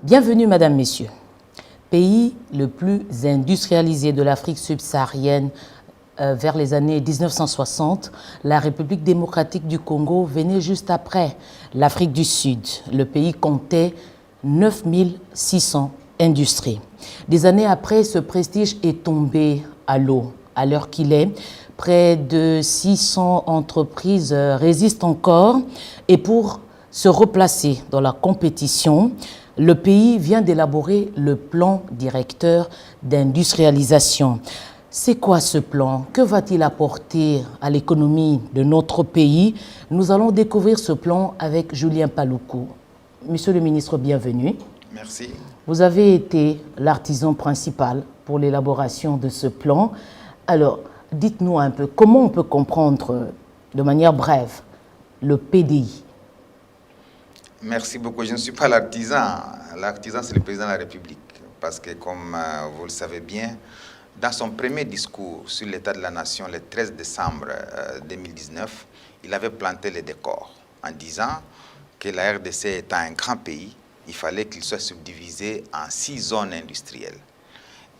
Bienvenue, Madame, Messieurs. Pays le plus industrialisé de l'Afrique subsaharienne vers les années 1960, la République démocratique du Congo venait juste après l'Afrique du Sud. Le pays comptait 9600 industries. Des années après, ce prestige est tombé à l'eau. À l'heure qu'il est, près de 600 entreprises résistent encore et pour se replacer dans la compétition, le pays vient d'élaborer le plan directeur d'industrialisation. C'est quoi ce plan? Que va-t-il apporter à l'économie de notre pays? Nous allons découvrir ce plan avec Julien Paluku. Monsieur le ministre, bienvenue. Merci. Vous avez été l'artisan principal pour l'élaboration de ce plan. Alors, dites-nous un peu, comment on peut comprendre de manière brève le PDI? Merci beaucoup. Je ne suis pas l'artisan. L'artisan, c'est le président de la République. Parce que, comme vous le savez bien, dans son premier discours sur l'état de la nation, le 13 décembre 2019, il avait planté les décors en disant que la RDC étant un grand pays, il fallait qu'il soit subdivisé en 6 zones industrielles.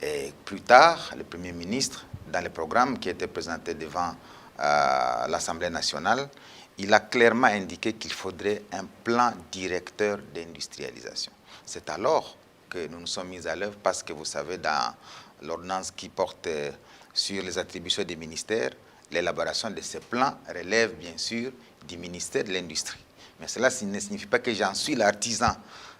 Et plus tard, le Premier ministre, dans le programme qui était présenté devant l'Assemblée nationale, il a clairement indiqué qu'il faudrait un plan directeur d'industrialisation. C'est alors que nous nous sommes mis à l'œuvre parce que vous savez, dans l'ordonnance qui porte sur les attributions des ministères, l'élaboration de ce plan relève bien sûr du ministère de l'Industrie. Mais cela ne signifie pas que j'en suis l'artisan.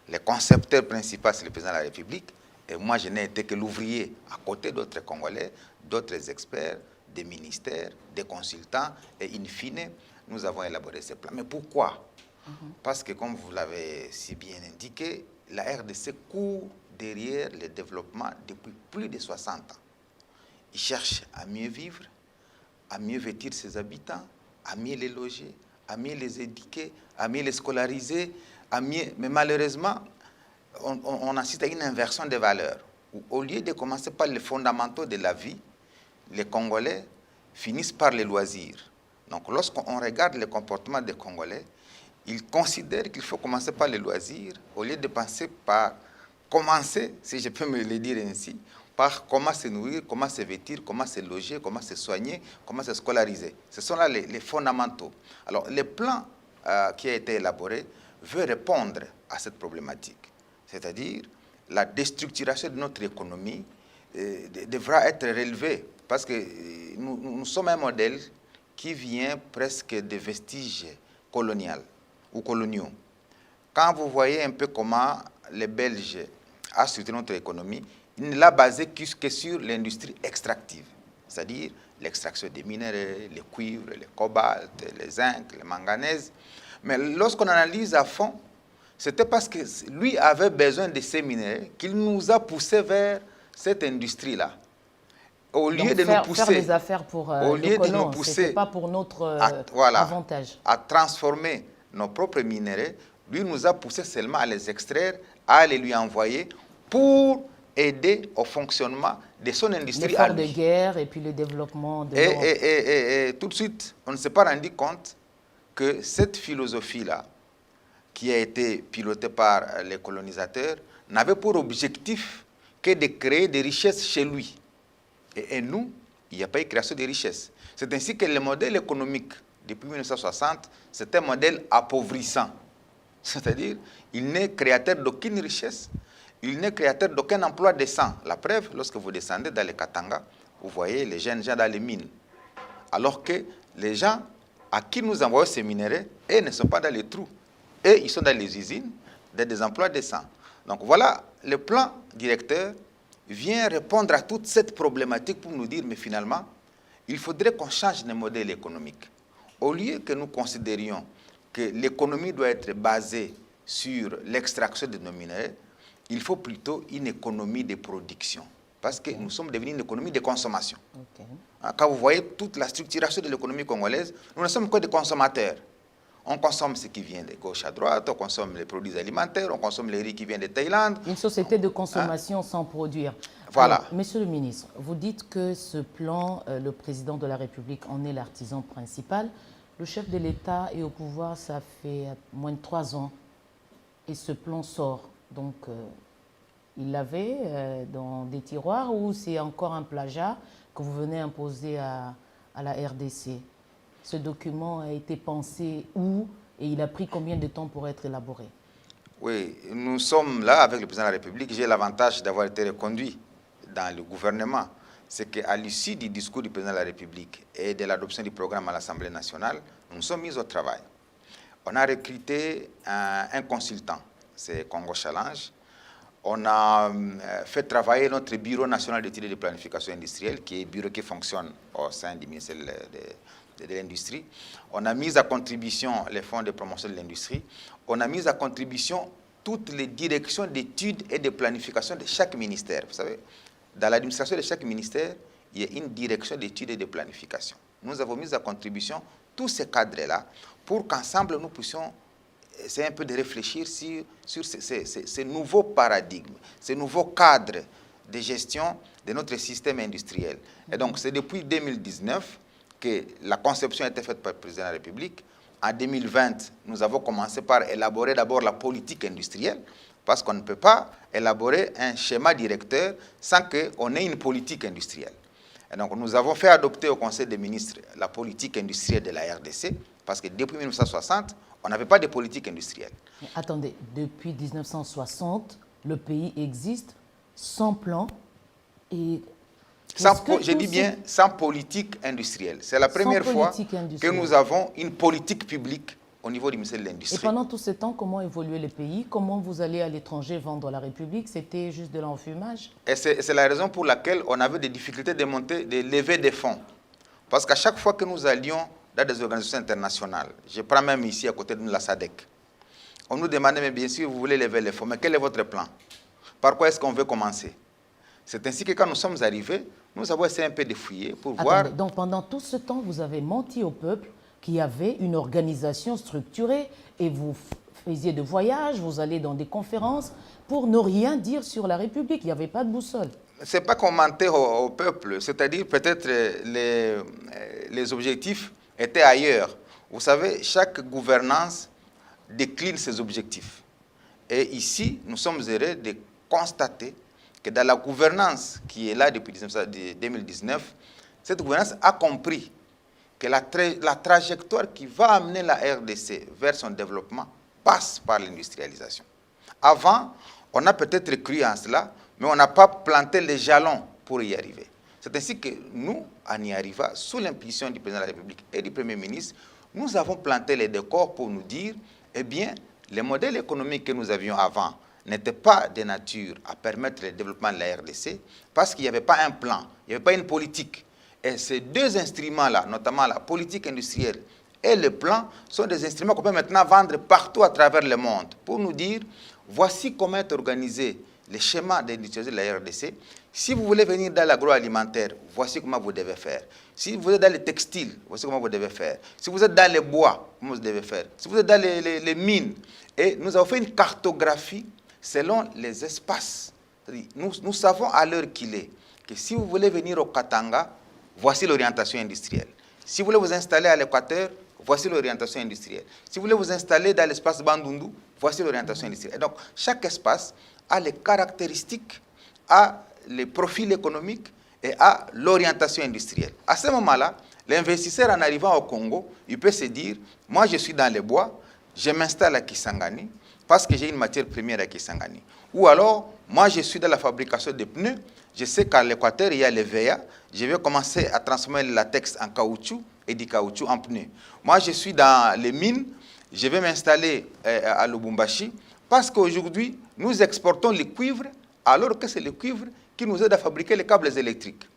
Le concepteur principal, c'est le président de la République. Et moi, je n'ai été que l'ouvrier à côté d'autres Congolais, d'autres experts, des ministères, des consultants. Et in fine, nous avons élaboré ce plan. Mais pourquoi? Parce que, comme vous l'avez si bien indiqué, la RDC court derrière le développement depuis plus de 60 ans. Il cherche à mieux vivre, à mieux vêtir ses habitants, à mieux les loger, à mieux les éduquer, à mieux les scolariser, à mieux... Mais malheureusement, on assiste à une inversion des valeurs. Où, au lieu de commencer par les fondamentaux de la vie, les Congolais finissent par les loisirs. Donc, lorsqu'on regarde le comportement des Congolais, ils considèrent qu'il faut commencer par les loisirs, au lieu de penser par commencer, si je peux me le dire ainsi, par comment se nourrir, comment se vêtir, comment se loger, comment se soigner, comment se scolariser. Ce sont là les fondamentaux. Alors, le plan qui a été élaboré veut répondre à cette problématique. C'est-à-dire, la déstructuration de notre économie devra être relevée parce que nous sommes un modèle qui vient presque des vestiges coloniaux ou coloniaux. Quand vous voyez un peu comment les Belges ont structuré notre économie, ils ne l'ont basé que sur l'industrie extractive, c'est-à-dire l'extraction des minéraux, les cuivres, les cobalt, les zinc, les manganèses. Mais lorsqu'on analyse à fond, c'était parce que lui avait besoin de ces minéraux qu'il nous a poussés vers cette industrie-là. Au lieu de nous pousser, faire des affaires pour le colon, ce n'est pas pour notre avantage. À transformer nos propres minéraux, lui nous a poussé seulement à les extraire, à les lui envoyer pour aider au fonctionnement de son industrie. L'effort de guerre et puis le développement de l'Europe. Et tout de suite, on ne s'est pas rendu compte que cette philosophie-là, qui a été pilotée par les colonisateurs, n'avait pour objectif que de créer des richesses chez lui. Et nous, il n'y a pas eu création de richesses. C'est ainsi que le modèle économique, depuis 1960, c'est un modèle appauvrissant. C'est-à-dire, il n'est créateur d'aucune richesse, il n'est créateur d'aucun emploi décent. La preuve, lorsque vous descendez dans les Katanga, vous voyez les jeunes gens dans les mines. Alors que les gens à qui nous envoyons ces minéraux, eux ne sont pas dans les trous. Eux, ils sont dans les usines, dans des emplois décents. Donc voilà, le plan directeur vient répondre à toute cette problématique pour nous dire, mais finalement, il faudrait qu'on change de modèle économique. Au lieu que nous considérions que l'économie doit être basée sur l'extraction de nos minéraux, il faut plutôt une économie de production. Parce que nous sommes devenus une économie de consommation. Quand vous voyez toute la structuration de l'économie congolaise, nous ne sommes que des consommateurs. On consomme ce qui vient de gauche à droite, on consomme les produits alimentaires, on consomme les riz qui viennent de Thaïlande. Une société de consommation sans produire. Voilà. Alors, monsieur le ministre, vous dites que ce plan, le président de la République en est l'artisan principal. Le chef de l'État est au pouvoir, ça fait moins de 3 ans. Et ce plan sort Donc, il l'avait dans des tiroirs ou c'est encore un plagiat que vous venez imposer à la RDC? Ce document a été pensé où et il a pris combien de temps pour être élaboré? Oui, nous sommes là avec le président de la République. J'ai l'avantage d'avoir été reconduit dans le gouvernement. C'est qu'à l'issue du discours du président de la République et de l'adoption du programme à l'Assemblée nationale, nous nous sommes mis au travail. On a recruté un consultant, c'est Congo Challenge. On a fait travailler notre Bureau national d'études et de planification industrielle, qui est un bureau qui fonctionne au sein du ministère de l'Industrie. On a mis à contribution les fonds de promotion de l'industrie. On a mis à contribution toutes les directions d'études et de planification de chaque ministère. Vous savez, dans l'administration de chaque ministère, il y a une direction d'études et de planification. Nous avons mis à contribution tous ces cadres-là pour qu'ensemble nous puissions essayer un peu de réfléchir sur ces nouveaux paradigmes, ces nouveaux cadres de gestion de notre système industriel. Et donc, c'est depuis 2019 que la conception a été faite par le président de la République. En 2020, nous avons commencé par élaborer d'abord la politique industrielle, parce qu'on ne peut pas élaborer un schéma directeur sans qu'on ait une politique industrielle. Et donc, nous avons fait adopter au Conseil des ministres la politique industrielle de la RDC, parce que depuis 1960, on n'avait pas de politique industrielle. Mais attendez, depuis 1960, le pays existe sans plan et... Je dis bien sans politique industrielle. C'est la première fois que nous avons une politique publique au niveau du ministère de l'Industrie. Et pendant tout ce temps, comment évoluait le pays? Comment vous allez à l'étranger vendre la République? C'était juste de l'enfumage? Et c'est la raison pour laquelle on avait des difficultés de lever des fonds. Parce qu'à chaque fois que nous allions dans des organisations internationales, je prends même ici à côté de nous la SADC, on nous demandait, mais bien sûr, vous voulez lever les fonds, mais quel est votre plan? Par quoi est-ce qu'on veut commencer? C'est ainsi que quand nous sommes arrivés, nous avons essayé un peu de fouiller pour voir... Donc pendant tout ce temps, vous avez menti au peuple qu'il y avait une organisation structurée et vous faisiez de voyages, vous allez dans des conférences pour ne rien dire sur la République. Il n'y avait pas de boussole. Ce n'est pas qu'on mentait au peuple, c'est-à-dire peut-être les objectifs étaient ailleurs. Vous savez, chaque gouvernance décline ses objectifs. Et ici, nous sommes heureux de constater que dans la gouvernance qui est là depuis 2019, cette gouvernance a compris que la trajectoire qui va amener la RDC vers son développement passe par l'industrialisation. Avant, on a peut-être cru en cela, mais on n'a pas planté les jalons pour y arriver. C'est ainsi que nous, en y arrivant, sous l'impulsion du président de la République et du Premier ministre, nous avons planté les décors pour nous dire, eh bien, les modèles économiques que nous avions avant n'étaient pas de nature à permettre le développement de la RDC parce qu'il n'y avait pas un plan, il n'y avait pas une politique. Et ces deux instruments-là, notamment la politique industrielle et le plan, sont des instruments qu'on peut maintenant vendre partout à travers le monde pour nous dire, voici comment est organisé le schéma d'industrialisation de la RDC. Si vous voulez venir dans l'agroalimentaire, voici comment vous devez faire. Si vous êtes dans les textiles, voici comment vous devez faire. Si vous êtes dans les bois, comment vous devez faire. Si vous êtes dans les mines. Et nous avons fait une cartographie selon les espaces. Nous savons à l'heure qu'il est que si vous voulez venir au Katanga, voici l'orientation industrielle. Si vous voulez vous installer à l'Équateur, voici l'orientation industrielle. Si vous voulez vous installer dans l'espace Bandundu, voici l'orientation industrielle. Et donc, chaque espace a les caractéristiques, a les profils économiques et a l'orientation industrielle. À ce moment-là, l'investisseur en arrivant au Congo, il peut se dire, moi je suis dans les bois, je m'installe à Kisangani parce que j'ai une matière première à Kisangani. Ou alors, moi je suis dans la fabrication de pneus, je sais qu'à l'Équateur, il y a les VA, je vais commencer à transformer le latex en caoutchouc et du caoutchouc en pneus. Moi je suis dans les mines, je vais m'installer à Lubumbashi parce qu'aujourd'hui, nous exportons le cuivre alors que c'est le cuivre qui nous aide à fabriquer les câbles électriques.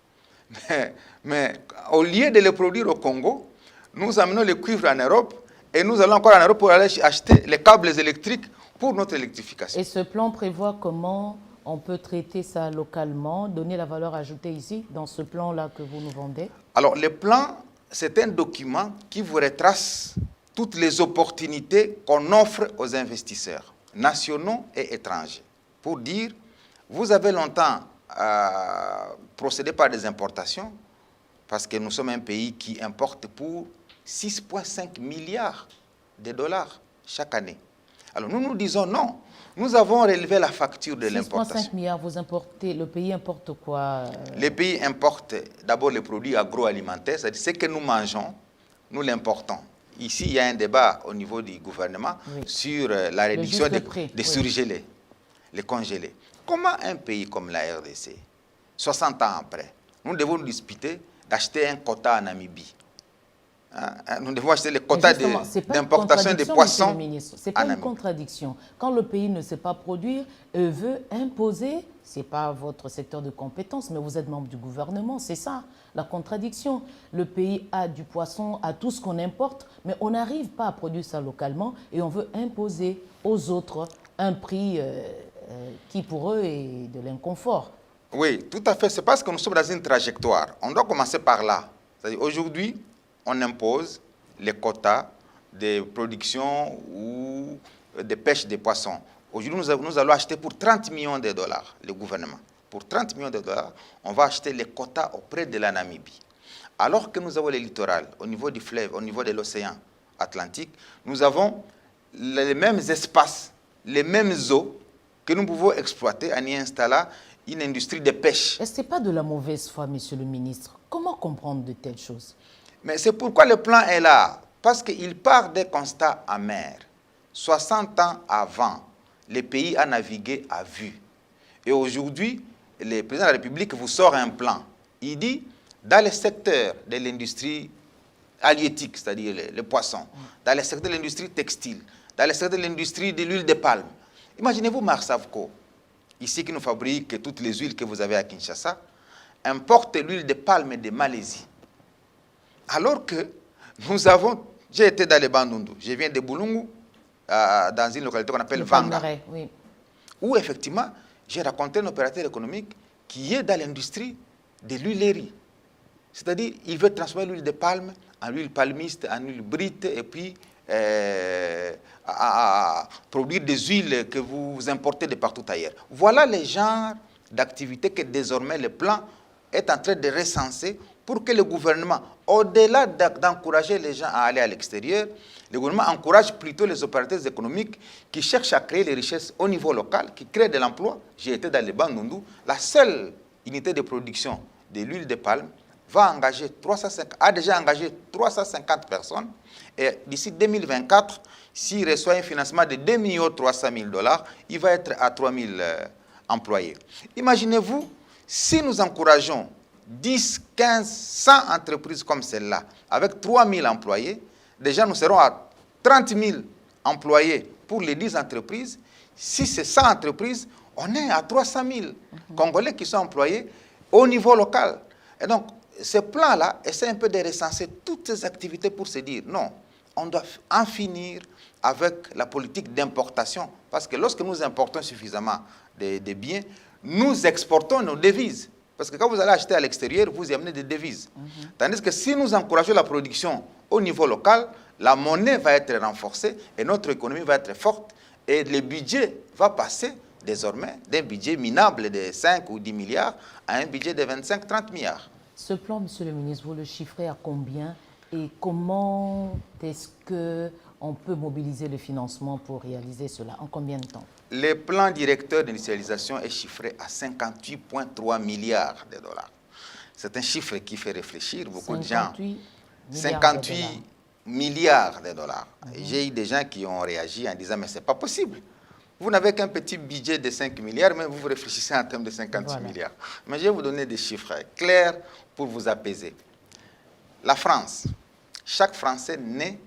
Mais au lieu de les produire au Congo, nous amenons le cuivre en Europe et nous allons encore en Europe pour aller acheter les câbles électriques pour notre électrification. Et ce plan prévoit comment on peut traiter ça localement, donner la valeur ajoutée ici, dans ce plan-là que vous nous vendez? Alors, le plan, c'est un document qui vous retrace toutes les opportunités qu'on offre aux investisseurs, nationaux et étrangers, pour dire, vous avez longtemps procédé par des importations, parce que nous sommes un pays qui importe pour 6,5 milliards de dollars chaque année. Alors nous nous disons non, Nous avons relevé la facture de 6,5 l'importation. milliards, vous importez, le pays importe quoi Les pays importent d'abord les produits agroalimentaires, c'est-à-dire ce que nous mangeons, nous l'importons. Ici, il y a un débat au niveau du gouvernement sur la réduction des surgelés, les congelés. Comment un pays comme la RDC, 60 ans après, nous devons nous disputer d'acheter un quota en Namibie? Nous devons acheter les quotas d'importation des poissons. Ce n'est pas une contradiction. Quand le pays ne sait pas produire et veut imposer, ce n'est pas votre secteur de compétence, mais vous êtes membre du gouvernement, c'est ça la contradiction. Le pays a du poisson, a tout ce qu'on importe, mais on n'arrive pas à produire ça localement et on veut imposer aux autres un prix qui pour eux est de l'inconfort. Oui, tout à fait. C'est parce que nous sommes dans une trajectoire. On doit commencer par là. C'est-à-dire aujourd'hui, on impose les quotas de production ou de pêche des poissons. Aujourd'hui, nous allons acheter pour 30 millions de dollars, le gouvernement. Pour 30 millions de dollars, on va acheter les quotas auprès de la Namibie. Alors que nous avons les littorales, au niveau du fleuve, au niveau de l'océan Atlantique, nous avons les mêmes espaces, les mêmes eaux que nous pouvons exploiter en y installant une industrie de pêche. Est-ce que ce n'est pas de la mauvaise foi, monsieur le ministre? Comment comprendre de telles choses? Mais c'est pourquoi le plan est là. Parce qu'il part des constats amers. 60 ans avant, le pays a navigué à vue. Et aujourd'hui, le président de la République vous sort un plan. Il dit, dans le secteur de l'industrie halieutique, c'est-à-dire les poissons, dans le secteur de l'industrie textile, dans le secteur de l'industrie de l'huile de palme. Imaginez-vous Marsavco, ici qui nous fabrique toutes les huiles que vous avez à Kinshasa, importe l'huile de palme de Malaisie. Alors que nous avons, j'ai été dans les Bandundu, je viens de Boulungu, dans une localité qu'on appelle Vanga, oui. Où effectivement, j'ai rencontré un opérateur économique qui est dans l'industrie de l'huilerie. C'est-à-dire, il veut transformer l'huile de palme en huile palmiste, en huile brite, et puis à produire des huiles que vous importez de partout ailleurs. Voilà les genres d'activités que désormais le plan est en train de recenser pour que le gouvernement, au-delà d'encourager les gens à aller à l'extérieur, le gouvernement encourage plutôt les opérateurs économiques qui cherchent à créer les richesses au niveau local, qui créent de l'emploi. J'ai été dans les Bandundu, la seule unité de production de l'huile de palme a déjà engagé 350 personnes. Et d'ici 2024, s'il reçoit un financement de 2 300 000 $, il va être à 3 000 employés. Imaginez-vous, si nous encourageons 10, 15, 100 entreprises comme celle-là, avec 3 000 employés, déjà nous serons à 30 000 employés pour les 10 entreprises. Si c'est 100 entreprises, on est à 300 000 Congolais qui sont employés au niveau local. Et donc, ce plan-là essaie un peu de recenser toutes ces activités pour se dire, non, on doit en finir avec la politique d'importation. Parce que lorsque nous importons suffisamment de biens, nous exportons nos devises. Parce que quand vous allez acheter à l'extérieur, vous y amenez des devises. Tandis que si nous encourageons la production au niveau local, la monnaie va être renforcée et notre économie va être forte. Et le budget va passer désormais d'un budget minable de 5 ou 10 milliards à un budget de 25-30 milliards. Ce plan, monsieur le ministre, vous le chiffrez à combien et comment est-ce qu'on peut mobiliser le financement pour réaliser cela? En combien de temps? Le plan directeur d'initialisation est chiffré à 58,3 milliards de dollars. C'est un chiffre qui fait réfléchir beaucoup de gens. 58 milliards de dollars. J'ai eu des gens qui ont réagi en disant, mais ce n'est pas possible. Vous n'avez qu'un petit budget de 5 milliards, mais vous réfléchissez en termes de 58 milliards. Mais je vais vous donner des chiffres clairs pour vous apaiser. La France, chaque Français naît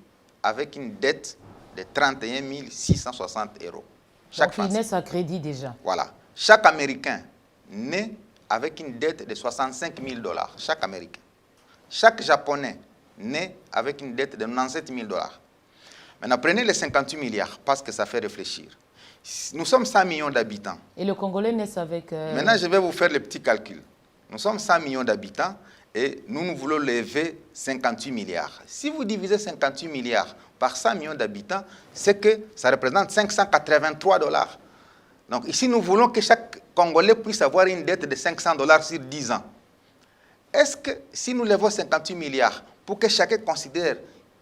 avec une dette de 31 660 €. Chaque Français. Donc, il naît à crédit déjà. Voilà. Chaque Américain naît avec une dette de 65 000 $. Chaque Américain. Chaque Japonais naît avec une dette de 97 000 $. Maintenant, prenez les 58 milliards parce que ça fait réfléchir. Nous sommes 100 millions d'habitants. Et le Congolais naît avec... Maintenant, je vais vous faire le petit calcul. Nous sommes 100 millions d'habitants et nous voulons lever 58 milliards. Si vous divisez 58 milliards par 100 millions d'habitants, c'est que ça représente 583 $. Donc ici, nous voulons que chaque Congolais puisse avoir une dette de 500 $ sur 10 ans. Est-ce que si nous levons 58 milliards pour que chacun considère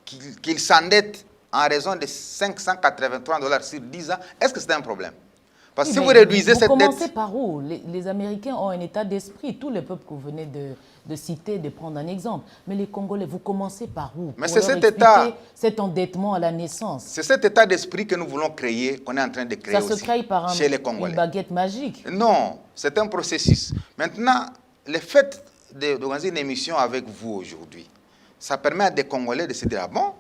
qu'il s'endette en raison de 583 $ sur 10 ans, est-ce que c'est un problème? Parce que si vous réduisez cette dette... Vous commencez par où? Les Américains ont un état d'esprit. Tous les peuples que vous venez de citer, de prendre un exemple. Mais les Congolais, vous commencez par où? Mais c'est cet endettement à la naissance. C'est cet état d'esprit que nous voulons créer, qu'on est en train de créer aussi Ça se crée par chez les Congolais. Une baguette magique? Non, c'est un processus. Maintenant, le fait d'organiser une émission avec vous aujourd'hui, ça permet à des Congolais de se dire, ah bon?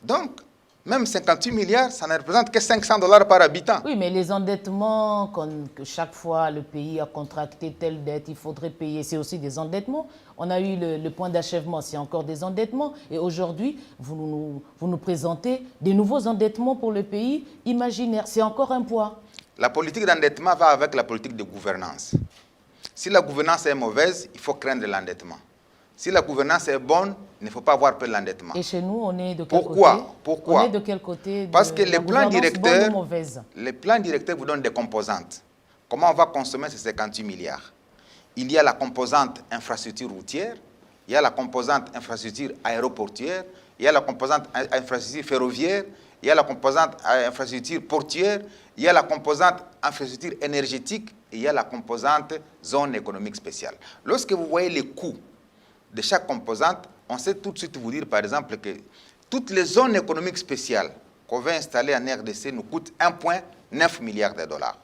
Donc, même 58 milliards, ça ne représente que $500 par habitant. Oui, mais les endettements, que chaque fois le pays a contracté telle dette, il faudrait payer, c'est aussi des endettements. On a eu le point d'achèvement, c'est encore des endettements. Et aujourd'hui, vous nous présentez des nouveaux endettements pour le pays imaginaire. C'est encore un poids. La politique d'endettement va avec la politique de gouvernance. Si la gouvernance est mauvaise, il faut craindre l'endettement. Si la gouvernance est bonne, il ne faut pas avoir peur de l'endettement. Et chez nous, on est de quel côté? Pourquoi? On est de quel côté? Parce que les plans directeurs vous donnent des composantes. Comment on va consommer ces 58 milliards? Il y a la composante infrastructure routière, il y a la composante infrastructure aéroportuaire, il y a la composante infrastructure ferroviaire, il y a la composante infrastructure portuaire, il y a la composante infrastructure énergétique et il y a la composante zone économique spéciale. Lorsque vous voyez les coûts de chaque composante, on sait tout de suite vous dire, par exemple, que toutes les zones économiques spéciales qu'on veut installer en RDC nous coûtent 1,9 milliard de dollars.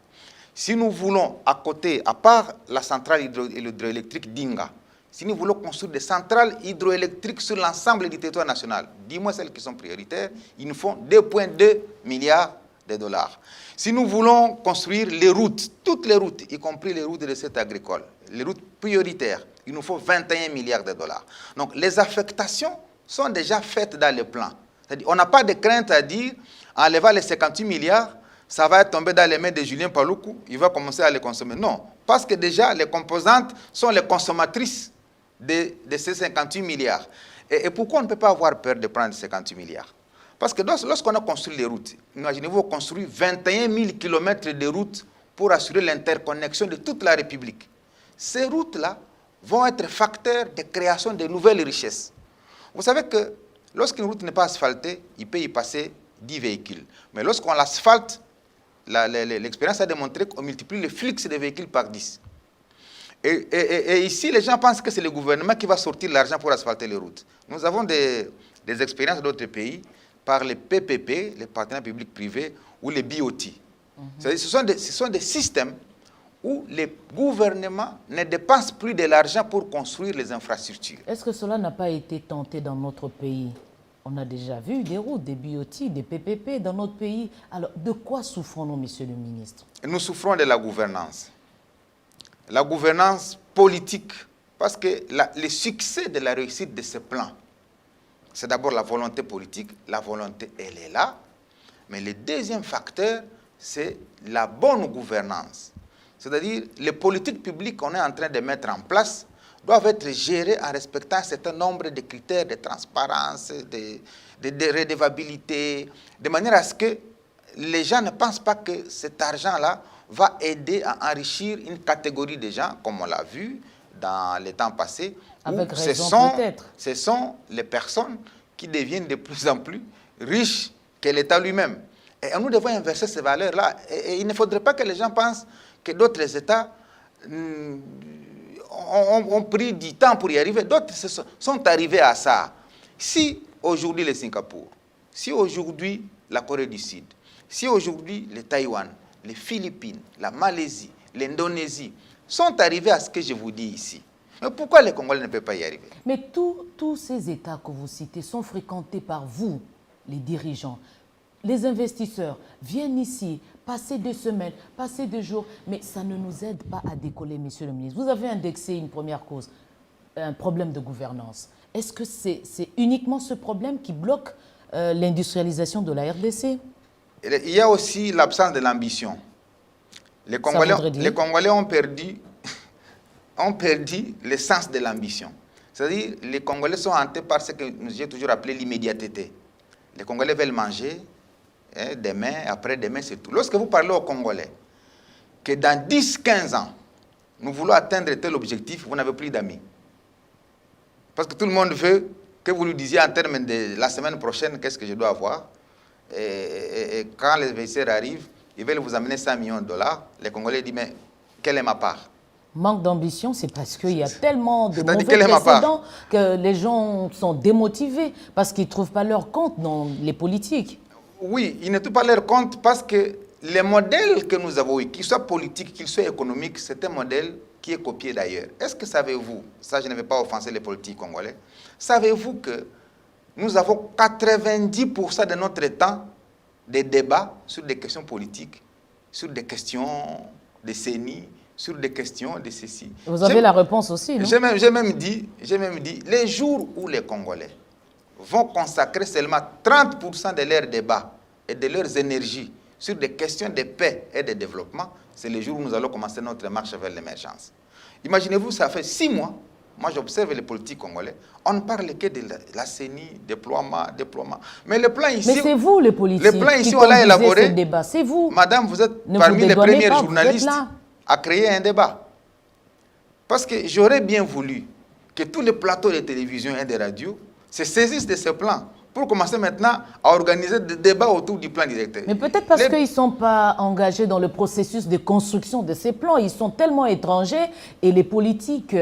Si nous voulons, à côté, à part la centrale hydroélectrique d'Inga, si nous voulons construire des centrales hydroélectriques sur l'ensemble du territoire national, dis-moi celles qui sont prioritaires, il nous faut 2,2 milliards de dollars. Si nous voulons construire les routes, toutes les routes, y compris les routes de recette agricole, les routes prioritaires, il nous faut 21 milliards de dollars. Donc les affectations sont déjà faites dans le plan. C'est-à-dire, on n'a pas de crainte à dire, en enlevant les 58 milliards, ça va tomber dans les mains de Julien Paluku, il va commencer à les consommer. Non, parce que déjà les composantes sont les consommatrices de ces 58 milliards. Et pourquoi on ne peut pas avoir peur de prendre 58 milliards? Parce que lorsqu'on a construit les routes, imaginez-vous construire 21 000 km de routes pour assurer l'interconnexion de toute la République. Ces routes-là vont être facteurs de création de nouvelles richesses. Vous savez que lorsqu'une route n'est pas asphaltée, il peut y passer 10 véhicules. Mais lorsqu'on l'asphalte, l'expérience a démontré qu'on multiplie le flux des véhicules par 10. Et ici, les gens pensent que c'est le gouvernement qui va sortir l'argent pour asphalter les routes. Nous avons des expériences d'autres pays par les PPP, les partenaires publics-privés, ou les BOT. Ce sont des systèmes où les gouvernements ne dépensent plus de l'argent pour construire les infrastructures. Est-ce que cela n'a pas été tenté dans notre pays? On a déjà vu des routes, des BOT, des PPP dans notre pays. Alors, de quoi souffrons-nous, monsieur le ministre? Nous souffrons de la gouvernance. La gouvernance politique, parce que le succès de la réussite de ce plan, c'est d'abord la volonté politique. La volonté, elle est là. Mais le deuxième facteur, c'est la bonne gouvernance. C'est-à-dire, les politiques publiques qu'on est en train de mettre en place doivent être gérées en respectant un certain nombre de critères de transparence, de redevabilité, de manière à ce que les gens ne pensent pas que cet argent-là va aider à enrichir une catégorie de gens, comme on l'a vu dans les temps passés. Avec raison, peut-être. Ce sont les personnes qui deviennent de plus en plus riches que l'État lui-même. Et nous devons inverser ces valeurs-là. Et il ne faudrait pas que les gens pensent que d'autres États ont pris du temps pour y arriver. D'autres sont arrivés à ça. Si aujourd'hui le Singapour, si aujourd'hui la Corée du Sud, si aujourd'hui le Taïwan, les Philippines, la Malaisie, l'Indonésie sont arrivés à ce que je vous dis ici, mais pourquoi les Congolais ne peuvent pas y arriver? Mais tous ces États que vous citez sont fréquentés par vous, les dirigeants. Les investisseurs viennent ici, passer 2 semaines, passer 2 jours, mais ça ne nous aide pas à décoller, monsieur le ministre. Vous avez indexé une première cause, un problème de gouvernance. Est-ce que c'est uniquement ce problème qui bloque l'industrialisation de la RDC? Il y a aussi l'absence de l'ambition. Les Congolais ont perdu le sens de l'ambition. C'est-à-dire, les Congolais sont hantés par ce que j'ai toujours appelé l'immédiateté. Les Congolais veulent manger, demain, après-demain, c'est tout. Lorsque vous parlez aux Congolais que dans 10-15 ans, nous voulons atteindre tel objectif, vous n'avez plus d'amis. Parce que tout le monde veut que vous lui disiez en termes de la semaine prochaine, qu'est-ce que je dois avoir. Et quand les investisseurs arrivent, ils veulent vous amener 100 millions de dollars. Les Congolais disent, mais quelle est ma part? Manque d'ambition, c'est parce qu'il y a tellement de mauvais quelle est ma part? précédents que les gens sont démotivés parce qu'ils ne trouvent pas leur compte dans les politiques. Oui, ils ne trouvent pas leur compte parce que les modèles que nous avons eu, qu'ils soient politiques, qu'ils soient économiques, c'est un modèle qui est copié d'ailleurs. Est-ce que savez-vous, ça je ne vais pas offenser les politiques congolais, savez-vous que nous avons 90% de notre temps des débats sur des questions politiques, sur des questions de CENI, sur des questions de ceci. Vous avez la réponse aussi, non? J'ai même dit, les jours où les Congolais vont consacrer seulement 30% de leurs débats et de leurs énergies sur des questions de paix et de développement, c'est le jour où nous allons commencer notre marche vers l'émergence. Imaginez-vous, ça fait 6 mois, moi j'observe les politiques congolais, on ne parle que de la CENI, déploiement. Mais le plan ici... Mais c'est vous les politiques qui on l'a élaboré. Ce débat, c'est vous. Madame, vous êtes parmi les premiers journalistes à créer un débat. Parce que j'aurais bien voulu que tous les plateaux de télévision et de radio se saisissent de ce plan pour commencer maintenant à organiser des débats autour du plan directeur. Mais peut-être parce qu'ils ne sont pas engagés dans le processus de construction de ces plans. Ils sont tellement étrangers et les politiques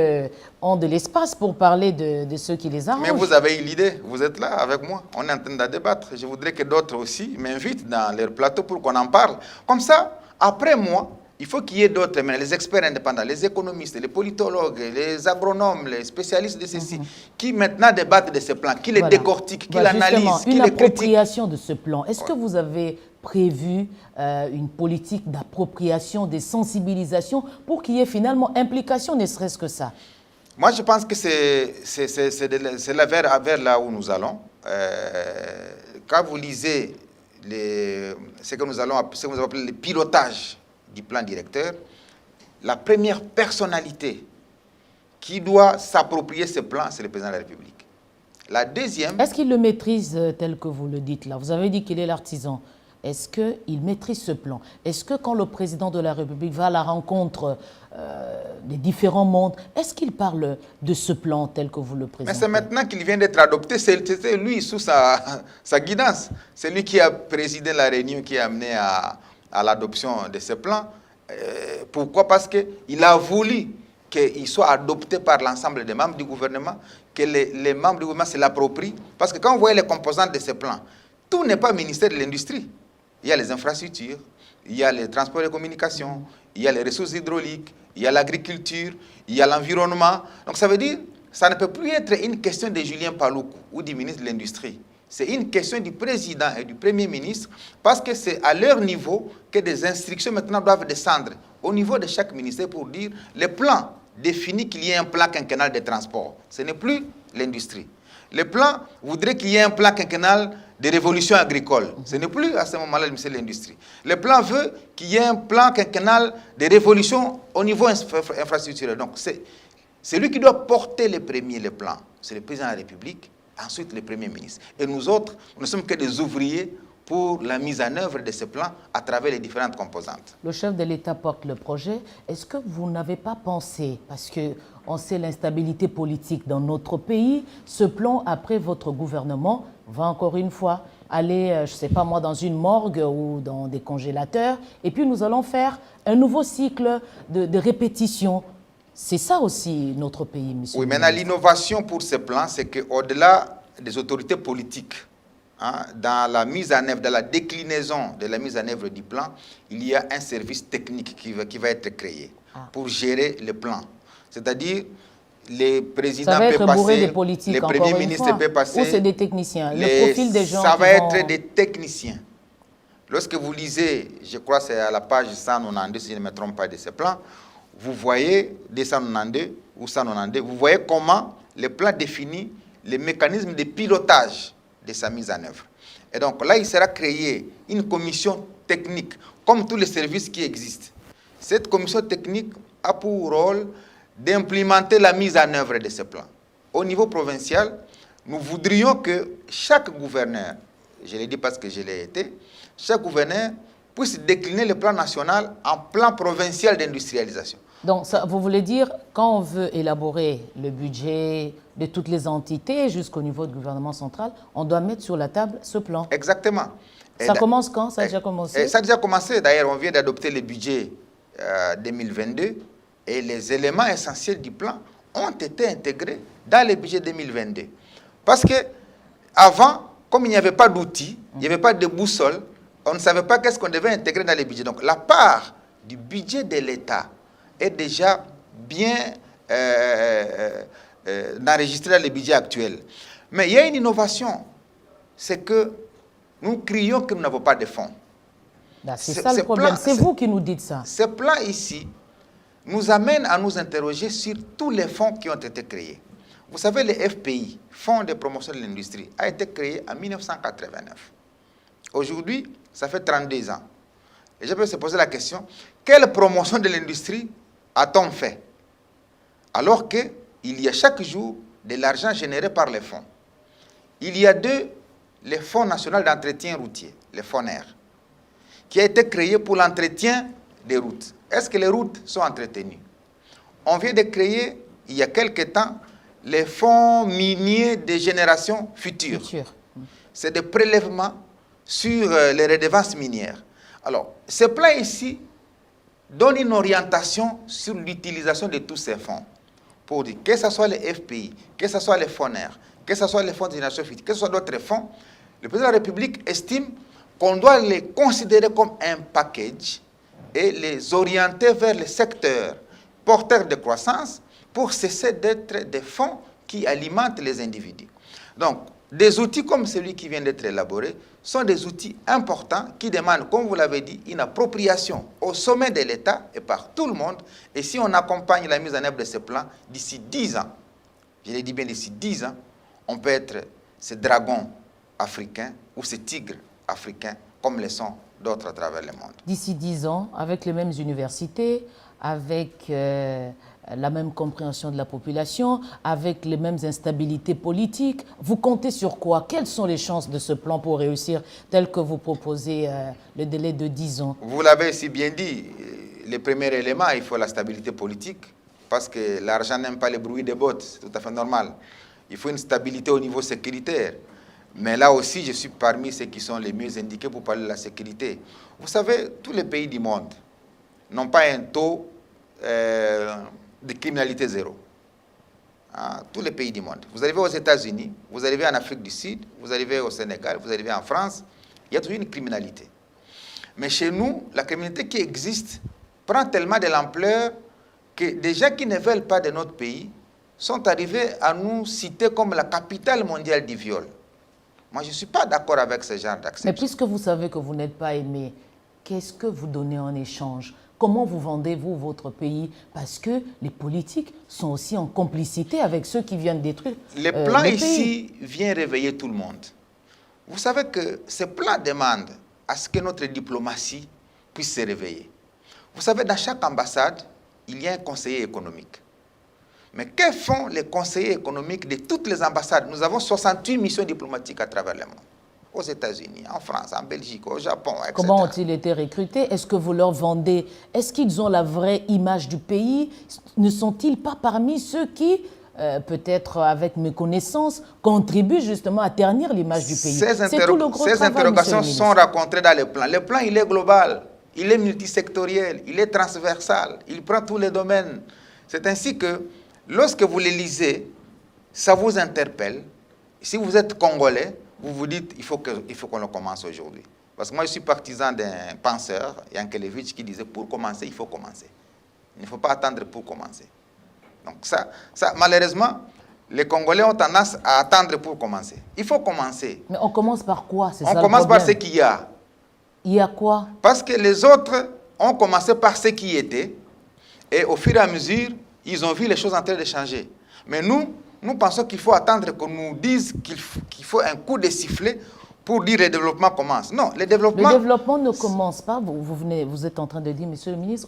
ont de l'espace pour parler de ceux qui les arrangent. Mais vous avez eu l'idée, vous êtes là avec moi, on est en train de débattre. Je voudrais que d'autres aussi m'invitent dans leur plateau pour qu'on en parle. Comme ça, après moi, il faut qu'il y ait d'autres, les experts indépendants, les économistes, les politologues, les agronomes, les spécialistes de ceci, qui maintenant débattent de ce plan, qui les décortiquent, qui l'analysent, qui les critiquent. Une appropriation de ce plan. Est-ce que vous avez prévu une politique d'appropriation, de sensibilisation pour qu'il y ait finalement implication, ne serait-ce que ça? Moi, je pense que c'est vers là où nous allons. Quand vous lisez ce que nous allons appeler le pilotage du plan directeur, la première personnalité qui doit s'approprier ce plan, c'est le président de la République. La deuxième... Est-ce qu'il le maîtrise tel que vous le dites là? Vous avez dit qu'il est l'artisan. Est-ce qu'il maîtrise ce plan? Est-ce que quand le président de la République va à la rencontre des différents mondes, est-ce qu'il parle de ce plan tel que vous le présentez? Mais c'est maintenant qu'il vient d'être adopté, c'est lui sous sa guidance. C'est lui qui a présidé la réunion qui a amené à l'adoption de ce plan. Pourquoi? Parce qu'il a voulu qu'il soit adopté par l'ensemble des membres du gouvernement, que les membres du gouvernement se l'approprient. Parce que quand vous voyez les composantes de ce plan, tout n'est pas ministère de l'Industrie. Il y a les infrastructures, il y a les transports et les communications, il y a les ressources hydrauliques, il y a l'agriculture, il y a l'environnement. Donc ça veut dire, ça ne peut plus être une question de Julien Paluku ou du ministre de l'Industrie. C'est une question du président et du premier ministre parce que c'est à leur niveau que des instructions maintenant doivent descendre au niveau de chaque ministère pour dire le plan définit qu'il y ait un plan quinquennal de transport. Ce n'est plus l'industrie. Le plan voudrait qu'il y ait un plan quinquennal de révolution agricole. Ce n'est plus à ce moment-là le ministère de l'Industrie. Le plan veut qu'il y ait un plan quinquennal de révolution au niveau infrastructurel. Donc c'est lui qui doit porter le plan. C'est le président de la République. Ensuite, le Premier ministre. Et nous autres, nous ne sommes que des ouvriers pour la mise en œuvre de ce plan à travers les différentes composantes. Le chef de l'État porte le projet. Est-ce que vous n'avez pas pensé, parce qu'on sait l'instabilité politique dans notre pays, ce plan, après votre gouvernement, va encore une fois aller, je ne sais pas moi, dans une morgue ou dans des congélateurs, et puis nous allons faire un nouveau cycle de répétition. C'est ça aussi notre pays, monsieur. Oui, maintenant l'innovation pour ce plan, c'est qu'au-delà des autorités politiques, dans la mise en œuvre, dans la déclinaison de la mise en œuvre du plan, il y a un service technique qui va être créé pour gérer le plan. C'est-à-dire, les présidents peuvent passer, les premiers ministres peuvent passer. Ou c'est des techniciens, le profil des gens. Ça va être des techniciens. Lorsque vous lisez, je crois que c'est à la page 192, si je ne me trompe pas, de ce plan, vous voyez, 292 ou 192, vous voyez comment le plan définit les mécanismes de pilotage de sa mise en œuvre. Et donc là, il sera créé une commission technique, comme tous les services qui existent. Cette commission technique a pour rôle d'implémenter la mise en œuvre de ce plan. Au niveau provincial, nous voudrions que chaque gouverneur, je l'ai dit parce que je l'ai été, chaque gouverneur puisse décliner le plan national en plan provincial d'industrialisation. Donc, ça, vous voulez dire, quand on veut élaborer le budget de toutes les entités jusqu'au niveau du gouvernement central, on doit mettre sur la table ce plan. Exactement. Ça commence quand? Ça a déjà commencé? Ça a déjà commencé. D'ailleurs, on vient d'adopter le budget 2022 et les éléments essentiels du plan ont été intégrés dans le budget 2022. Parce que avant, comme il n'y avait pas d'outils, il n'y avait pas de boussole, on ne savait pas qu'est-ce qu'on devait intégrer dans les budgets. Donc, la part du budget de l'État est déjà bien enregistrée dans les budgets actuels. Mais il y a une innovation, c'est que nous crions que nous n'avons pas de fonds. C'est ça le problème, c'est vous qui nous dites ça. Ce plan ici nous amène à nous interroger sur tous les fonds qui ont été créés. Vous savez, le FPI, Fonds de promotion de l'industrie, a été créé en 1989. Aujourd'hui, ça fait 32 ans. Et je peux se poser la question, quelle promotion de l'industrie a-t-on fait? Alors qu'il y a chaque jour de l'argent généré par les fonds. Il y a le Fonds national d'entretien routier, le FONER, qui a été créé pour l'entretien des routes. Est-ce que les routes sont entretenues? On vient de créer, il y a quelque temps, les fonds miniers de génération future. C'est des prélèvements sur les redevances minières. Alors, ce plan ici donne une orientation sur l'utilisation de tous ces fonds. Pour dire que ce soit les FPI, que ce soit les FONER, que ce soit les fonds de génération future, que ce soit d'autres fonds, le président de la République estime qu'on doit les considérer comme un package et les orienter vers les secteurs porteurs de croissance pour cesser d'être des fonds qui alimentent les individus. Donc, des outils comme celui qui vient d'être élaboré sont des outils importants qui demandent, comme vous l'avez dit, une appropriation au sommet de l'État et par tout le monde. Et si on accompagne la mise en œuvre de ce plan, d'ici 10 ans, je l'ai dit bien d'ici 10 ans, on peut être ces dragons africains ou ces tigres africains comme le sont d'autres à travers le monde. D'ici 10 ans, avec les mêmes universités, avec la même compréhension de la population, avec les mêmes instabilités politiques, vous comptez sur quoi? Quelles sont les chances de ce plan pour réussir tel que vous proposez le délai de 10 ans? Vous l'avez si bien dit, le premier élément, il faut la stabilité politique, parce que l'argent n'aime pas les bruits des bottes, c'est tout à fait normal. Il faut une stabilité au niveau sécuritaire. Mais là aussi, je suis parmi ceux qui sont les mieux indiqués pour parler de la sécurité. Vous savez, tous les pays du monde n'ont pas un taux de criminalité zéro. Hein, tous les pays du monde. Vous arrivez aux États-Unis, vous arrivez en Afrique du Sud, vous arrivez au Sénégal, vous arrivez en France, il y a toujours une criminalité. Mais chez nous, la criminalité qui existe prend tellement de l'ampleur que des gens qui ne veulent pas de notre pays sont arrivés à nous citer comme la capitale mondiale du viol. Moi, je ne suis pas d'accord avec ce genre d'acception. Mais puisque vous savez que vous n'êtes pas aimé, qu'est-ce que vous donnez en échange? Comment vous vendez-vous votre pays? Parce que les politiques sont aussi en complicité avec ceux qui viennent détruire le plan ici vient réveiller tout le monde. Vous savez que ce plan demande à ce que notre diplomatie puisse se réveiller. Vous savez, dans chaque ambassade, il y a un conseiller économique. Mais que font les conseillers économiques de toutes les ambassades? Nous avons 68 missions diplomatiques à travers le monde. Aux États-Unis, en France, en Belgique, au Japon, etc. Comment ont-ils été recrutés? Est-ce que vous leur vendez? Est-ce qu'ils ont la vraie image du pays? Ne sont-ils pas parmi ceux qui, peut-être avec mes connaissances, contribuent justement à ternir l'image du pays? C'est tout le gros travail, interrogations sont rencontrées dans le plan. Le plan, il est global, il est multisectoriel, il est transversal, il prend tous les domaines. C'est ainsi que, lorsque vous le lisez, ça vous interpelle. Si vous êtes Congolais, vous vous dites il faut qu'on le commence aujourd'hui. Parce que moi, je suis partisan d'un penseur, Yankelevitch, qui disait pour commencer, il faut commencer. Il ne faut pas attendre pour commencer. Donc ça, malheureusement, les Congolais ont tendance à attendre pour commencer. Il faut commencer. Mais on commence par quoi? On commence par ce qu'il y a. Il y a quoi? Parce que les autres ont commencé par ce qui était, et au fur et à mesure, ils ont vu les choses en train de changer. Mais nous pensons qu'il faut attendre qu'on nous dise qu'il faut un coup de sifflet pour dire le développement commence. Non, le développement ne commence pas. Vous êtes en train de dire, monsieur le ministre,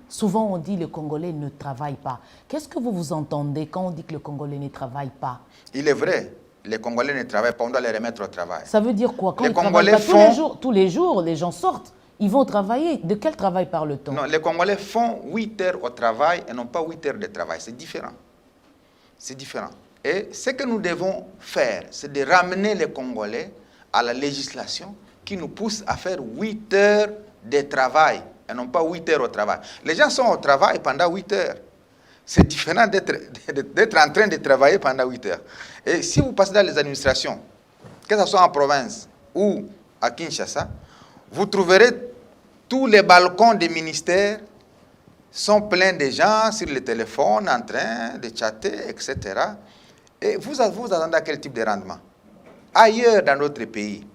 souvent on dit que les Congolais ne travaillent pas. Qu'est-ce que vous entendez quand on dit que les Congolais ne travaillent pas? Il est vrai, les Congolais ne travaillent pas, on doit les remettre au travail. Ça veut dire quoi? Quand les ils Congolais pas, tous les jours, les gens sortent. Ils vont travailler. De quel travail parle-t-on? Non, les Congolais font 8 heures au travail et non pas 8 heures de travail. C'est différent. C'est différent. Et ce que nous devons faire, c'est de ramener les Congolais à la législation qui nous pousse à faire 8 heures de travail et non pas 8 heures au travail. Les gens sont au travail pendant 8 heures. C'est différent d'être en train de travailler pendant 8 heures. Et si vous passez dans les administrations, que ce soit en province ou à Kinshasa, vous trouverez tous les balcons des ministères sont pleins de gens sur le téléphone en train de chatter, etc. Et vous attendez à quel type de rendement? Ailleurs dans notre pays,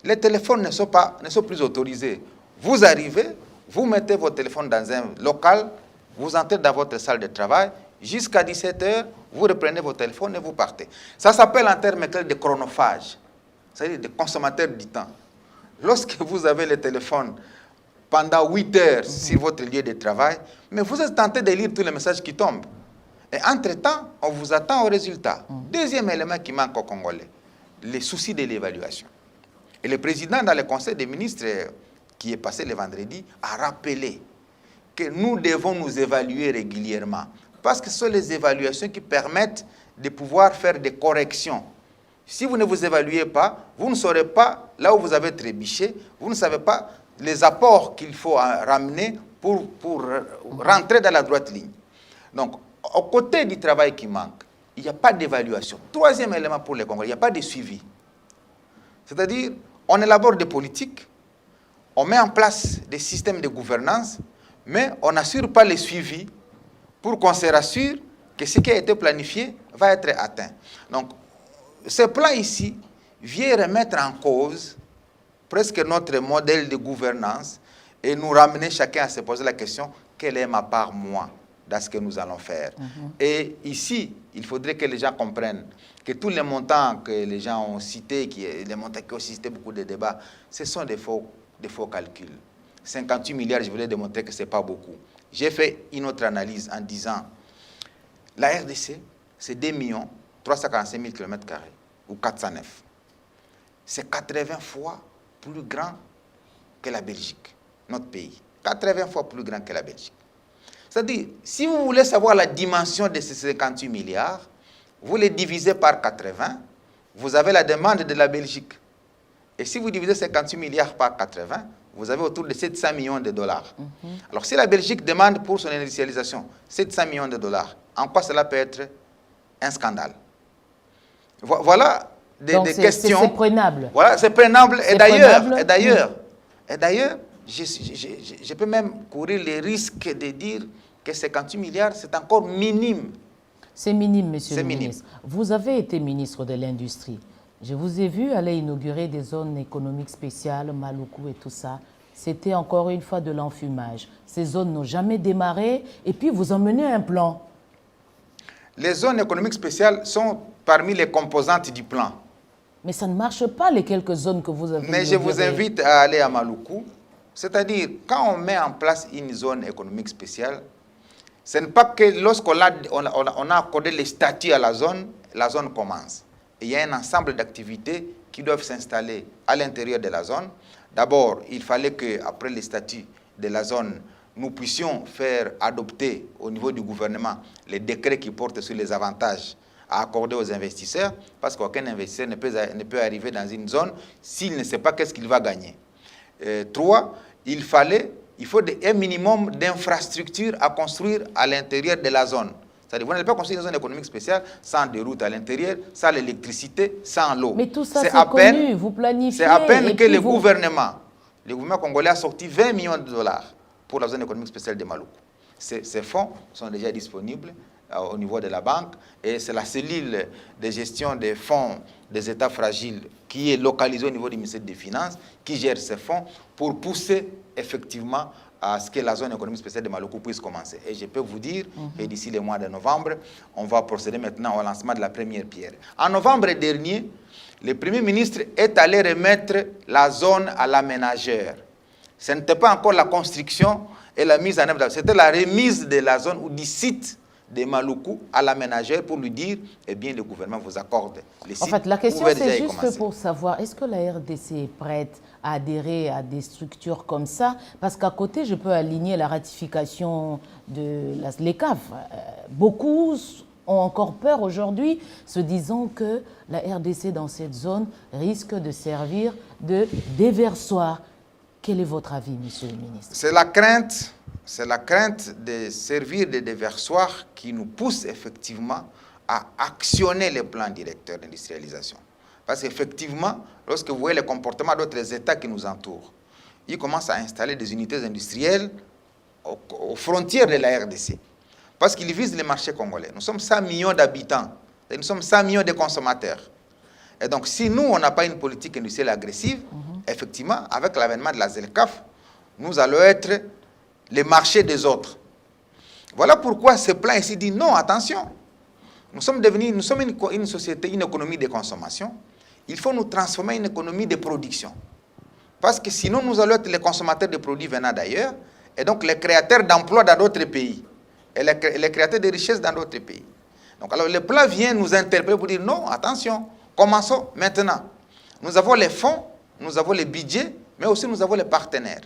les téléphones ne sont plus autorisés. Vous arrivez, vous mettez votre téléphone dans un local, vous entrez dans votre salle de travail, jusqu'à 17 h, vous reprenez votre téléphone et vous partez. Ça s'appelle en termes de chronophage, c'est-à-dire de consommateur du temps. Lorsque vous avez le téléphone pendant 8 heures sur votre lieu de travail, mais vous êtes tenté de lire tous les messages qui tombent. Et entre-temps, on vous attend au résultat. Deuxième élément qui manque aux Congolais, les soucis de l'évaluation. Et le président, dans le conseil des ministres qui est passé le vendredi, a rappelé que nous devons nous évaluer régulièrement. Parce que ce sont les évaluations qui permettent de pouvoir faire des corrections. Si vous ne vous évaluez pas, vous ne saurez pas là où vous avez trébuché, vous ne savez pas les apports qu'il faut ramener pour rentrer dans la droite ligne. Donc, au côté du travail qui manque, il n'y a pas d'évaluation. Troisième élément pour les Congolais, il n'y a pas de suivi. C'est-à-dire, on élabore des politiques, on met en place des systèmes de gouvernance, mais on n'assure pas le suivi pour qu'on se rassure que ce qui a été planifié va être atteint. Donc, ce plan ici vient remettre en cause presque notre modèle de gouvernance et nous ramener chacun à se poser la question, quelle est ma part, moi, dans ce que nous allons faire. Et ici, il faudrait que les gens comprennent que tous les montants que les gens ont cités, les montants qui ont suscité beaucoup de débats, ce sont des faux calculs. 58 milliards, je voulais démontrer que ce n'est pas beaucoup. J'ai fait une autre analyse en disant, la RDC, c'est 2 345 000 km², ou 409. C'est 80 fois plus grand que la Belgique, notre pays. 80 fois plus grand que la Belgique. C'est-à-dire, si vous voulez savoir la dimension de ces 58 milliards, vous les divisez par 80, vous avez la demande de la Belgique. Et si vous divisez 58 milliards par 80, vous avez autour de 700 millions de dollars. Alors, si la Belgique demande pour son industrialisation 700 millions de dollars, en quoi cela peut être un scandale? Voilà des questions. C'est prenable. Voilà, c'est prenable. Et d'ailleurs, je peux même courir le risque de dire que 58 milliards, c'est encore minime. C'est minime, monsieur le ministre. Vous avez été ministre de l'Industrie. Je vous ai vu aller inaugurer des zones économiques spéciales, Maluku et tout ça. C'était encore une fois de l'enfumage. Ces zones n'ont jamais démarré et puis vous en menez un plan. Les zones économiques spéciales sont parmi les composantes du plan. Mais ça ne marche pas, les quelques zones que vous avez inaugurées. Mais je vous invite à aller à Maluku. C'est-à-dire, quand on met en place une zone économique spéciale, ce n'est pas que lorsqu'on a accordé les statuts à la zone commence. Et il y a un ensemble d'activités qui doivent s'installer à l'intérieur de la zone. D'abord, il fallait qu'après les statuts de la zone, nous puissions faire adopter au niveau du gouvernement les décrets qui portent sur les avantages à accorder aux investisseurs, parce qu'aucun investisseur ne peut arriver dans une zone s'il ne sait pas qu'est-ce qu'il va gagner. 3, il faut un minimum d'infrastructures à construire à l'intérieur de la zone. C'est-à-dire, vous n'allez pas construire une zone économique spéciale sans des routes à l'intérieur, sans l'électricité, sans l'eau. Mais tout ça, c'est connu, vous planifiez. C'est à peine que le gouvernement congolais a sorti 20 millions de dollars pour la zone économique spéciale de Maluku. Ces fonds sont déjà disponibles au niveau de la banque et c'est la cellule de gestion des fonds des États fragiles qui est localisée au niveau du ministère des Finances qui gère ces fonds pour pousser effectivement à ce que la zone économique spéciale de Maluku puisse commencer. Et je peux vous dire que d'ici le mois de novembre, on va procéder maintenant au lancement de la première pierre. En novembre dernier, le Premier ministre est allé remettre la zone à l'aménageur. Ce n'était pas encore la construction et la mise en œuvre, c'était la remise de la zone ou du site des Maluku à la ménagère pour lui dire, eh bien, le gouvernement vous accorde les sites. En fait, la question, Vous pouvez déjà c'est y juste commencer. pour savoir, est-ce que la RDC est prête à adhérer à des structures comme ça? Parce qu'à côté, je peux aligner la ratification de l'ECAF. Beaucoup ont encore peur aujourd'hui, se disant que la RDC dans cette zone risque de servir de déversoir. Quel est votre avis, monsieur le ministre? C'est la crainte de servir de déversoir qui nous pousse effectivement à actionner les plans directeurs d'industrialisation. Parce qu'effectivement, lorsque vous voyez les comportements d'autres États qui nous entourent, ils commencent à installer des unités industrielles aux frontières de la RDC. Parce qu'ils visent les marchés congolais. Nous sommes 100 millions d'habitants, et nous sommes 100 millions de consommateurs. Et donc, si nous, on n'a pas une politique industrielle agressive, effectivement, avec l'avènement de la ZLECAf, nous allons être les marchés des autres. Voilà pourquoi ce plan ici dit non, attention. Nous sommes une société, une économie de consommation. Il faut nous transformer en une économie de production. Parce que sinon, nous allons être les consommateurs de produits venant d'ailleurs, et donc les créateurs d'emplois dans d'autres pays, et les créateurs de richesses dans d'autres pays. Donc, alors, le plan vient nous interpeller pour dire non, attention, commençons maintenant. Nous avons les fonds, nous avons les budgets, mais aussi nous avons les partenaires.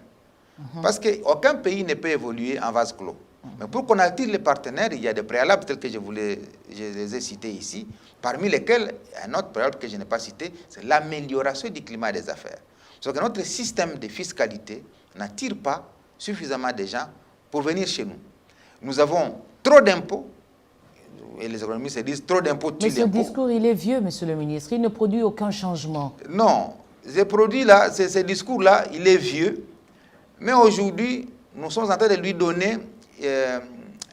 Parce qu'aucun pays ne peut évoluer en vase clos. Mais pour qu'on attire les partenaires, il y a des préalables tels que je les ai cités ici, parmi lesquels, un autre préalable que je n'ai pas cité, c'est l'amélioration du climat des affaires. Parce que notre système de fiscalité n'attire pas suffisamment de gens pour venir chez nous. Nous avons trop d'impôts, et les économistes se disent trop d'impôts tuent l'impôt. Mais ce discours, il est vieux, monsieur le ministre, il ne produit aucun changement. Non, ce discours-là, il est vieux, mais aujourd'hui, nous sommes en train de lui donner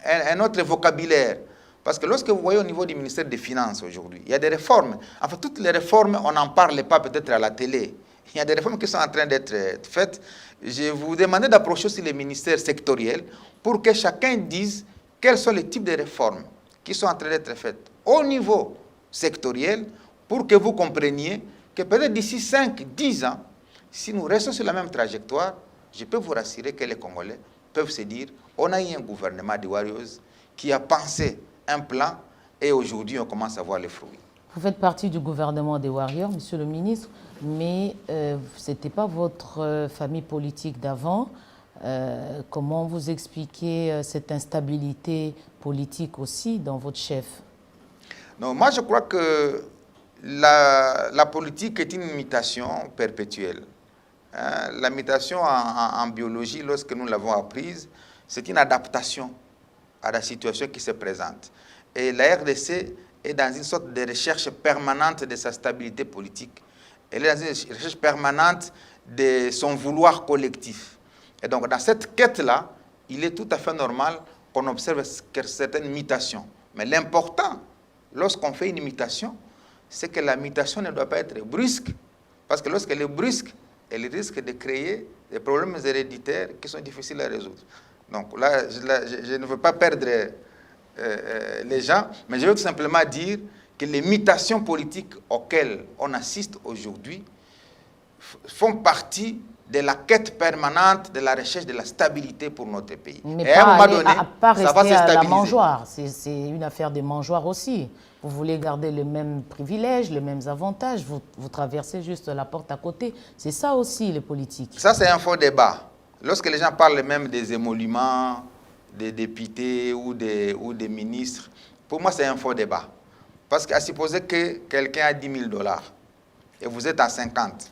un autre vocabulaire. Parce que lorsque vous voyez au niveau du ministère des Finances aujourd'hui, il y a des réformes. Enfin, toutes les réformes, on n'en parle pas peut-être à la télé. Il y a des réformes qui sont en train d'être faites. Je vous demandais d'approcher aussi les ministères sectoriels pour que chacun dise quels sont les types de réformes qui sont en train d'être faites au niveau sectoriel pour que vous compreniez que peut-être d'ici 5, 10 ans, si nous restons sur la même trajectoire, je peux vous rassurer que les Congolais peuvent se dire on a eu un gouvernement de Warriors qui a pensé un plan et aujourd'hui on commence à voir les fruits. Vous faites partie du gouvernement des Warriors, monsieur le ministre, mais ce n'était pas votre famille politique d'avant. Comment vous expliquez cette instabilité politique aussi dans votre chef? Non, moi je crois que la politique est une mutation perpétuelle. La mutation en biologie, lorsque nous l'avons apprise, c'est une adaptation à la situation qui se présente. Et la RDC est dans une sorte de recherche permanente de sa stabilité politique. Elle est dans une recherche permanente de son vouloir collectif. Et donc, dans cette quête-là, il est tout à fait normal qu'on observe certaines mutations. Mais l'important, lorsqu'on fait une mutation, c'est que la mutation ne doit pas être brusque. Parce que lorsqu'elle est brusque, elle risque de créer des problèmes héréditaires qui sont difficiles à résoudre. Donc là, je ne veux pas perdre les gens, mais je veux tout simplement dire que les mutations politiques auxquelles on assiste aujourd'hui font partie de la quête permanente de la recherche de la stabilité pour notre pays. Mais et à un moment donné, pas ça va se rester à la stabiliser. mangeoire. C'est une affaire des mangeoires aussi. Vous voulez garder les mêmes privilèges, les mêmes avantages. Vous traversez juste la porte à côté. C'est ça aussi, les politiques. Ça, c'est un faux débat. Lorsque les gens parlent même des émoluments, des députés ou des ministres, pour moi, c'est un faux débat. Parce qu'à supposer que quelqu'un a 10 000 $ et vous êtes à 50,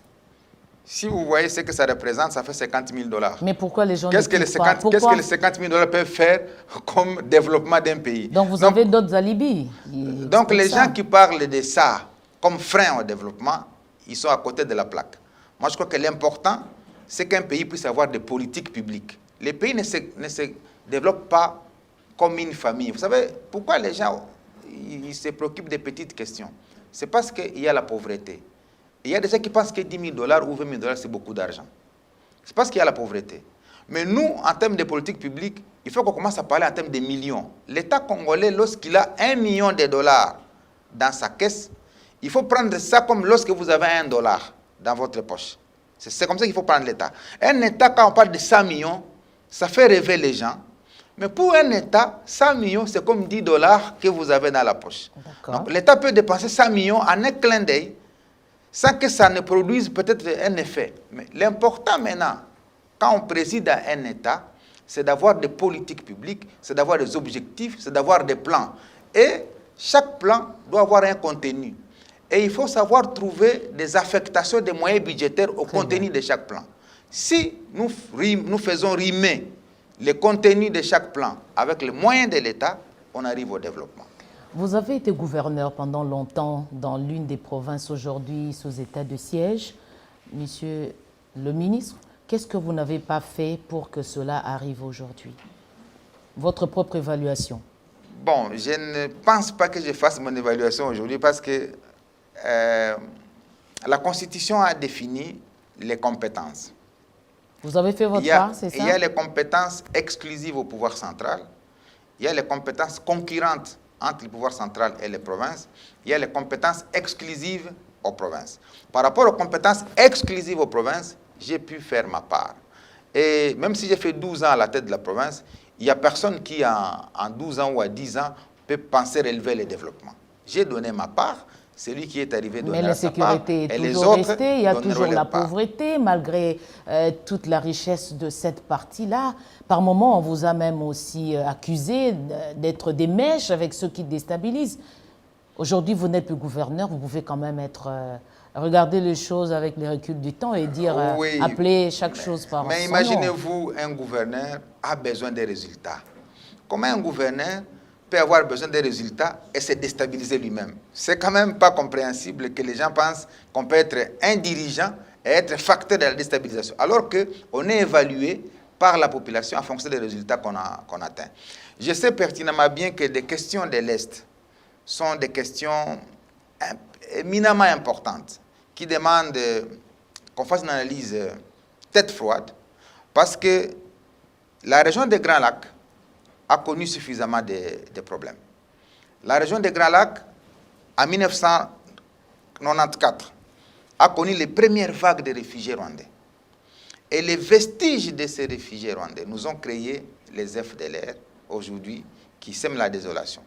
si vous voyez ce que ça représente, ça fait 50 000 $. Mais pourquoi les gens Qu'est-ce que les 50 000 $ peuvent faire comme développement d'un pays? Donc vous avez d'autres alibis. Donc les gens qui parlent de ça comme frein au développement, ils sont à côté de la plaque. Moi, je crois que l'important, c'est qu'un pays puisse avoir des politiques publiques. Les pays ne se développent pas comme une famille. Vous savez, pourquoi les gens ils se préoccupent des petites questions? C'est parce qu'il y a la pauvreté. Il y a des gens qui pensent que 10 000 $ ou 20 000 $, c'est beaucoup d'argent. C'est parce qu'il y a la pauvreté. Mais nous, en termes de politique publique, il faut qu'on commence à parler en termes de millions. L'État congolais, lorsqu'il a 1 million de dollars dans sa caisse, il faut prendre ça comme lorsque vous avez $1 dans votre poche. C'est comme ça qu'il faut prendre l'État. Un État, quand on parle de 100 millions, ça fait rêver les gens. Mais pour un État, 100 millions, c'est comme 10 dollars que vous avez dans la poche. Donc l'État peut dépenser 100 millions en un clin d'œil sans que ça ne produise peut-être un effet. Mais l'important maintenant, quand on préside à un État, c'est d'avoir des politiques publiques, c'est d'avoir des objectifs, c'est d'avoir des plans. Et chaque plan doit avoir un contenu. Et il faut savoir trouver des affectations des moyens budgétaires au contenu de chaque plan. Si nous faisons rimer le contenu de chaque plan avec les moyens de l'État, on arrive au développement. Vous avez été gouverneur pendant longtemps dans l'une des provinces aujourd'hui sous état de siège. Monsieur le ministre, qu'est-ce que vous n'avez pas fait pour que cela arrive aujourd'hui? Votre propre évaluation. Bon, je ne pense pas que je fasse mon évaluation aujourd'hui parce que la Constitution a défini les compétences. Vous avez fait votre part, c'est ça? Il y a les compétences exclusives au pouvoir central, il y a les compétences concurrentes entre le pouvoir central et les provinces, il y a les compétences exclusives aux provinces. Par rapport aux compétences exclusives aux provinces, j'ai pu faire ma part. Et même si j'ai fait 12 ans à la tête de la province, il n'y a personne qui, en 12 ans ou à 10 ans, peut penser relever le développement. J'ai donné ma part. Celui qui est arrivé donner sa part. Mais l'insécurité est toujours restée, il y a toujours la pauvreté, malgré toute la richesse de cette partie-là. Par moments, on vous a même aussi accusé d'être des mèches avec ceux qui déstabilisent. Aujourd'hui, vous n'êtes plus gouverneur, vous pouvez quand même regarder les choses avec le recul du temps et dire, appeler chaque chose par son nom. Mais imaginez-vous, un gouverneur a besoin des résultats. Comment un gouverneur peut avoir besoin des résultats et se déstabiliser lui-même? C'est quand même pas compréhensible que les gens pensent qu'on peut être un dirigeant et être facteur de la déstabilisation, alors qu'on est évalué par la population en fonction des résultats qu'on atteint. Je sais pertinemment bien que des questions de l'Est sont des questions éminemment importantes qui demandent qu'on fasse une analyse tête froide, parce que la région des Grands Lacs a connu suffisamment de problèmes. La région des Grands Lacs, en 1994, a connu les premières vagues de réfugiés rwandais. Et les vestiges de ces réfugiés rwandais nous ont créé les FDLR, aujourd'hui, qui sèment la désolation.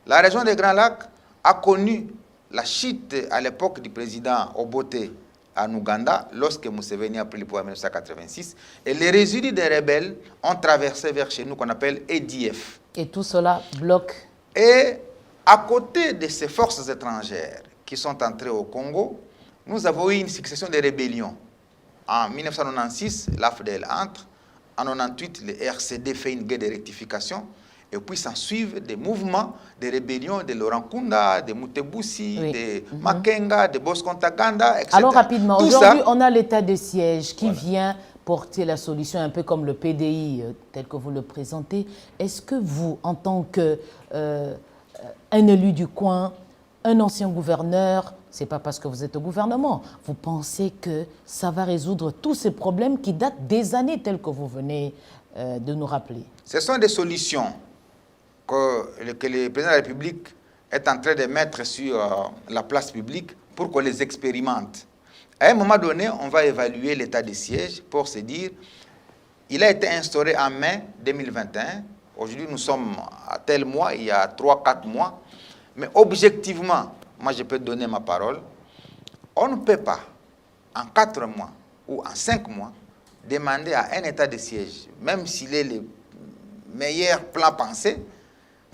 La région des Grands Lacs a connu la chute à l'époque du président Obote en Ouganda, lorsque Museveni a pris le pouvoir en 1986, et les résidus des rebelles ont traversé vers chez nous, qu'on appelle EDF. Et tout cela bloque. Et à côté de ces forces étrangères qui sont entrées au Congo, nous avons eu une succession de rébellions. En 1996, l'AFDL entre. En 1998, le RCD fait une guerre de rectification. Et puis s'en suivent des mouvements, des rébellions de Laurent Kunda, de Mutebussi, de Makenga, de Boscontaganda, etc. Alors rapidement, aujourd'hui, on a l'état de siège qui vient porter la solution, un peu comme le PDI, tel que vous le présentez. Est-ce que vous, en tant qu'un élu du coin, un ancien gouverneur, ce n'est pas parce que vous êtes au gouvernement, vous pensez que ça va résoudre tous ces problèmes qui datent des années, tels que vous venez de nous rappeler? Ce sont des solutions que le président de la République est en train de mettre sur la place publique pour qu'on les expérimente. À un moment donné, on va évaluer l'état de siège pour se dire, il a été instauré en mai 2021. Aujourd'hui, nous sommes à tel mois, il y a 3-4 mois. Mais objectivement, moi je peux donner ma parole, on ne peut pas, en 4 mois ou en 5 mois, demander à un état de siège, même s'il est le meilleur plan pensé,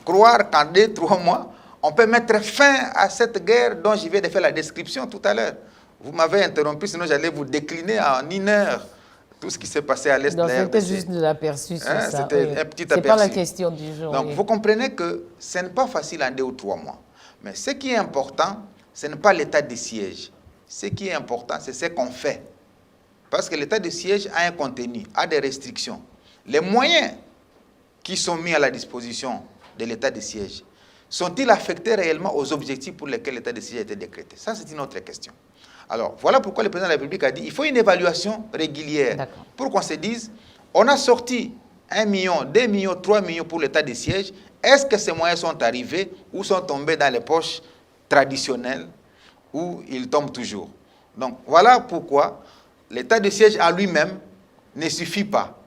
croire qu'en 2-3 mois, on peut mettre fin à cette guerre dont je viens de faire la description tout à l'heure. Vous m'avez interrompu, sinon j'allais vous décliner en 1 heure tout ce qui s'est passé à l'Est de la RDC. C'était juste de l'aperçu sur ça. C'était un petit aperçu. Ce n'est pas la question du jour. Donc vous comprenez que ce n'est pas facile en 2 ou 3 mois. Mais ce qui est important, ce n'est pas l'état de siège. Ce qui est important, c'est ce qu'on fait. Parce que l'état de siège a un contenu, a des restrictions. Les moyens qui sont mis à la disposition de l'état de siège, sont-ils affectés réellement aux objectifs pour lesquels l'état de siège a été décrété? Ça, c'est une autre question. Alors, voilà pourquoi le président de la République a dit qu'il faut une évaluation régulière pour qu'on se dise, on a sorti 1 million, 2 millions, 3 millions pour l'état de siège. Est-ce que ces moyens sont arrivés ou sont tombés dans les poches traditionnelles ou ils tombent toujours? Donc, voilà pourquoi l'état de siège à lui-même ne suffit pas.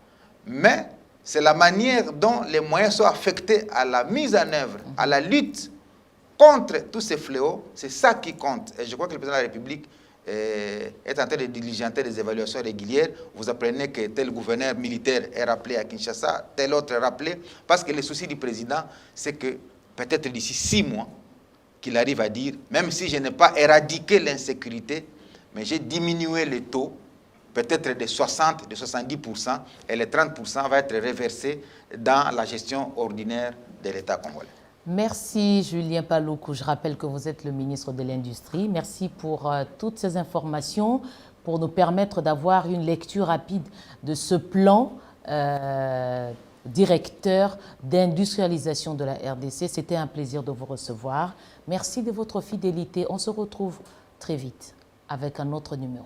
Mais c'est la manière dont les moyens sont affectés à la mise en œuvre, à la lutte contre tous ces fléaux. C'est ça qui compte. Et je crois que le président de la République est en train de diligenter des évaluations régulières. Vous apprenez que tel gouverneur militaire est rappelé à Kinshasa, tel autre est rappelé, parce que le souci du président, c'est que peut-être d'ici 6 mois, qu'il arrive à dire, même si je n'ai pas éradiqué l'insécurité, mais j'ai diminué le taux, peut-être de 60, de 70%, et les 30% va être reversé dans la gestion ordinaire de l'État congolais. Merci Julien Paluku. Je rappelle que vous êtes le ministre de l'Industrie. Merci pour toutes ces informations, pour nous permettre d'avoir une lecture rapide de ce plan directeur d'industrialisation de la RDC. C'était un plaisir de vous recevoir. Merci de votre fidélité. On se retrouve très vite avec un autre numéro.